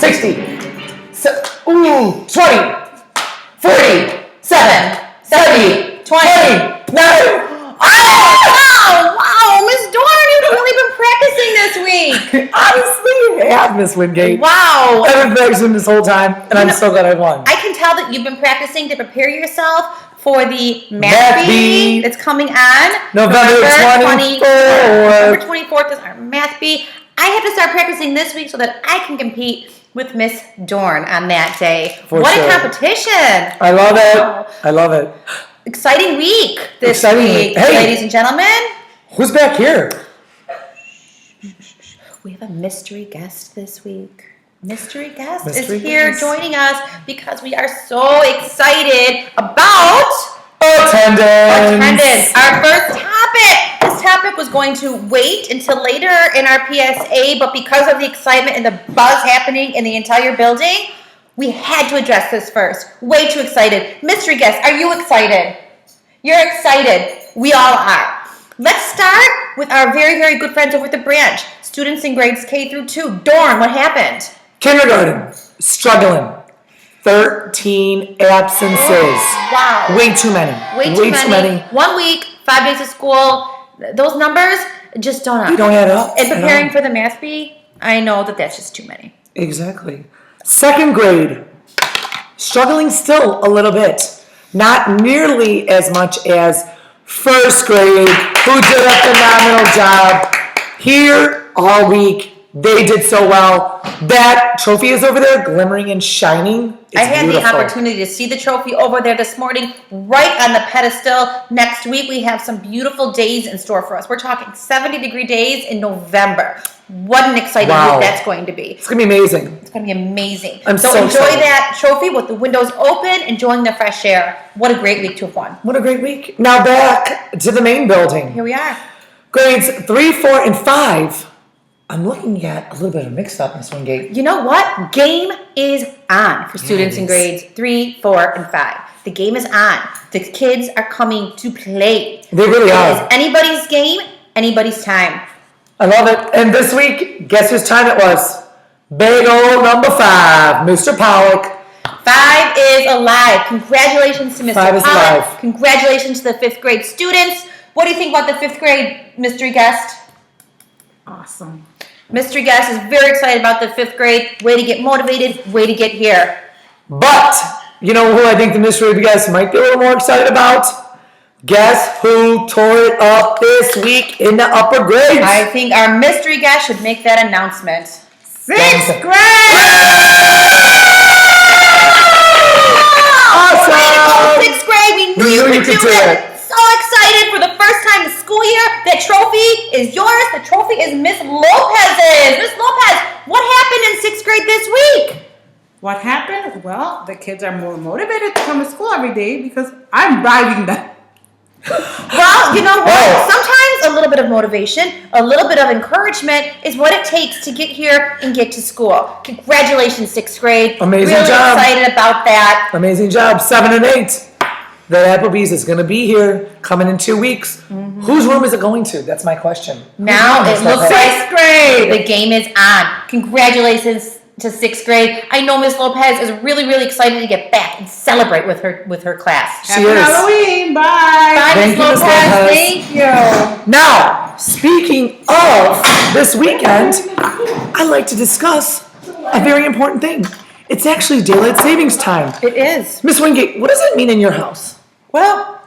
60, 20, 40, 70, 29. Wow, Miss Dorn, you've really been practicing this week. Honestly, I have, Miss Wingate. Wow. I've been practicing this whole time, and I'm so glad I won. I can tell that you've been practicing to prepare yourself for the Math Bee that's coming on November 24th. November 24th is our Math Bee. I have to start practicing this week so that I can compete with Miss Dorn on that day. What a competition. I love it. Wow. I love it. Exciting week this week, hey, ladies and gentlemen. Who's back here? We have a mystery guest this week. Mystery guest is here joining us because we are so excited about attendance. Our first topic. This topic was going to wait until later in our PSA, but because of the excitement and the buzz happening in the entire building, we had to address this first. Way too excited. Mystery guest, are you excited? You're excited. We all are. Let's start with our very, very good friends over at the branch. Students in grades K through 2. Dorn, what happened? Kindergarten, struggling. 13 absences. Wow. Way too many. Way too many. 1 week, 5 days of school. Those numbers just don't add up. You don't add up. And preparing for the Math Bee, I know that that's just too many. Exactly. Second grade, struggling still a little bit. Not nearly as much as first grade, who did a phenomenal job. Here all week, they did so well. That trophy is over there, glimmering and shining. It's I had beautiful. the opportunity to see the trophy over there this morning, right on the pedestal. Next week, we have some beautiful days in store for us. We're talking 70-degree days in November. What an exciting week that's going to be. It's going to be amazing. It's going to be amazing. So enjoy excited. that trophy with the windows open, enjoying the fresh air. What a great week to have won. What a great week. Now back to the main building. Here we are. Grades 3, 4, and 5. I'm looking at a little bit of a mix-up, Miss Wingate. You know what? Game is on for students in grades 3, 4, and 5. The game is on. The kids are coming to play. They really are. It is anybody's game, anybody's time. I love it. And this week, guess whose time it was? Big old number 5, Mr. Pollock. 5 is alive. Congratulations to Mr. 5 is Pollock. alive. Congratulations to the 5th grade students. What do you think about the 5th grade mystery guest? Awesome. Mystery guest is very excited about the 5th grade. Way to get motivated. Way to get here. But, you know who I think the mystery guest might be a little more excited about? Guess who tore it up this week in the upper grades? I think our mystery guest should make that announcement. 6th grade! Awesome! 6th grade, we knew you could do it. So excited for the first time this school year. That trophy is yours. The trophy is Miss Lopez's. Miss Lopez, what happened in 6th grade this week? What happened? Well, the kids are more motivated to come to school every day because I'm driving them. Well, you know what? Sometimes a little bit of motivation, a little bit of encouragement is what it takes to get here and get to school. Congratulations, 6th grade. Amazing really job. Excited about that. Amazing job. 7 and 8. The Applebee's is going to be here, coming in 2 weeks. Mm-hmm. Whose room is it going to? That's my question. Now it looks like 6th grade. The game is on. Congratulations to 6th grade. I know Miss Lopez is really, really excited to get back and celebrate with her class. She is. Halloween. Bye. Bye, Thank Miss you, Miss Lopez. Lopez. Thank you. Now, speaking of this weekend, I'd like to discuss a very important thing. It's actually daylight savings time. It is. Miss Wingate, what does it mean in your house? Well,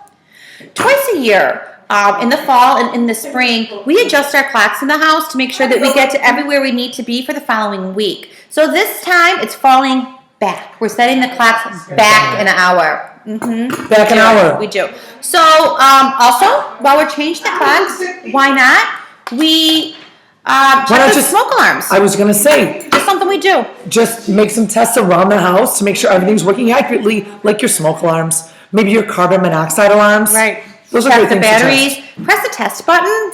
twice a year, in the fall and in the spring, we adjust our clocks in the house to make sure that we get to everywhere we need to be for the following week. So this time, it's falling back. We're setting the clocks back an hour. Mm-hmm. Back an hour. We do. So, also, while we're changing the clocks, why not? We check the smoke alarms. I was going to say. Just something we do. Just make some tests around the house to make sure everything's working accurately, like your smoke alarms, maybe your carbon monoxide alarms. Right. Those are Check great the things to batteries. test. Press the test button.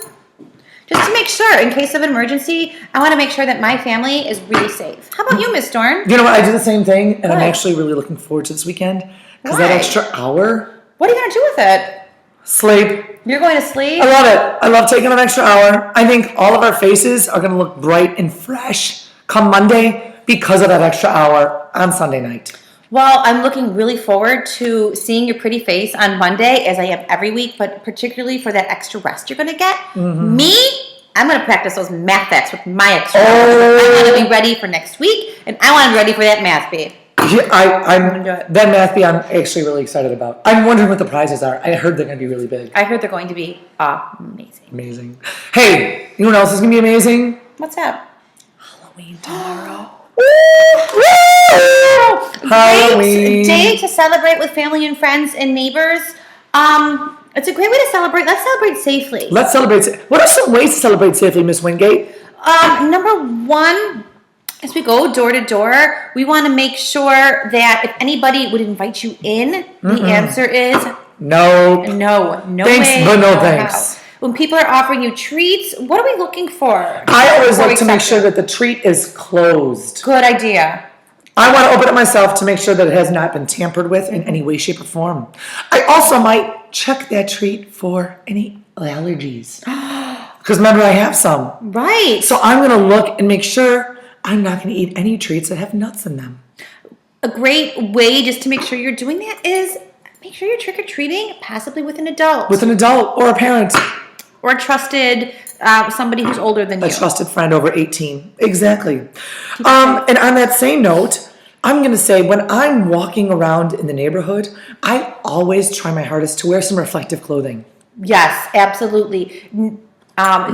Just to make sure, in case of an emergency, I want to make sure that my family is really safe. How about you, Miss Dorn? You know what? I do the same thing, and I'm What? actually really looking forward to this weekend because Why? that extra hour. What are you going to do with it? Sleep. You're going to sleep? I love it. I love taking an extra hour. I think all of our faces are going to look bright and fresh come Monday because of that extra hour on Sunday night. Well, I'm looking really forward to seeing your pretty face on Monday, as I am every week, but particularly for that extra rest you're going to get. Mm-hmm. Me, I'm going to practice those math facts with my extra. Oh. I want to be ready for next week, and I want to be ready for that math bee. Yeah, I'm gonna do it. that math bee I'm actually really excited about. I'm wondering what the prizes are. I heard they're going to be really big. I heard they're going to be amazing. Amazing. Hey, you know what else is going to be amazing? What's up? Halloween tomorrow. Great Halloween. day to celebrate with family and friends and neighbors. It's a great way to celebrate. Let's celebrate safely. Let's celebrate. What are some ways to celebrate safely, Miss Wingate? Number one, as we go door to door, we want to make sure that if anybody would invite you in, the answer is No. no. No Thanks, way, but no how. thanks. When people are offering you treats, what are we looking for? I always before like to we make accept sure it? that the treat is closed. Good idea. I want to open it myself to make sure that it has not been tampered with in any way, shape, or form. I also might check that treat for any allergies. Because remember, I have some. Right. So I'm going to look and make sure I'm not going to eat any treats that have nuts in them. A great way just to make sure you're doing that is make sure you're trick-or-treating possibly with an adult. With an adult or a parent. Or a trusted somebody who's older than A you. trusted friend over 18. Exactly. And on that same note, I'm going to say when I'm walking around in the neighborhood, I always try my hardest to wear some reflective clothing. Yes, absolutely.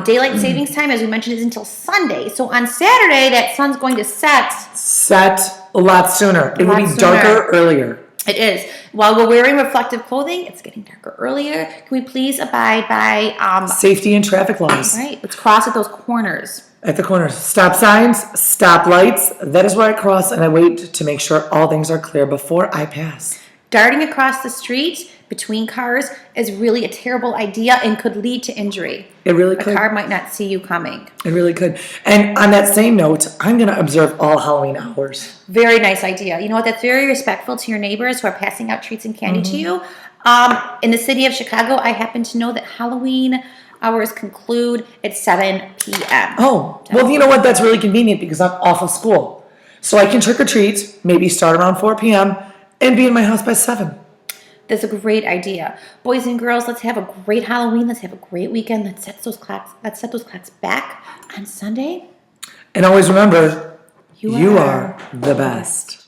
Daylight savings time, as we mentioned, is until Sunday. So on Saturday, that sun's going to set. Set a lot sooner. It will be Lot darker sooner. earlier. It is. While we're wearing reflective clothing, it's getting darker earlier. Can we please abide by Safety and traffic laws. right? Let's cross at those corners. At the corners. Stop signs, stop lights. That is where I cross and I wait to make sure all things are clear before I pass. Darting across the street between cars is really a terrible idea and could lead to injury. It really A could. car might not see you coming. It really could. And on that same note, I'm going to observe all Halloween hours. Very nice idea. You know what? That's very respectful to your neighbors who are passing out treats and candy to you. In the city of Chicago, I happen to know that Halloween hours conclude at 7 p.m. Oh, well, you know what? That's really convenient because I'm off of school. So I can trick or treat, maybe start around 4 p.m. and be in my house by 7. That's a great idea. Boys and girls, let's have a great Halloween. Let's have a great weekend. Let's set those clocks back on Sunday. And always remember, you are are the best.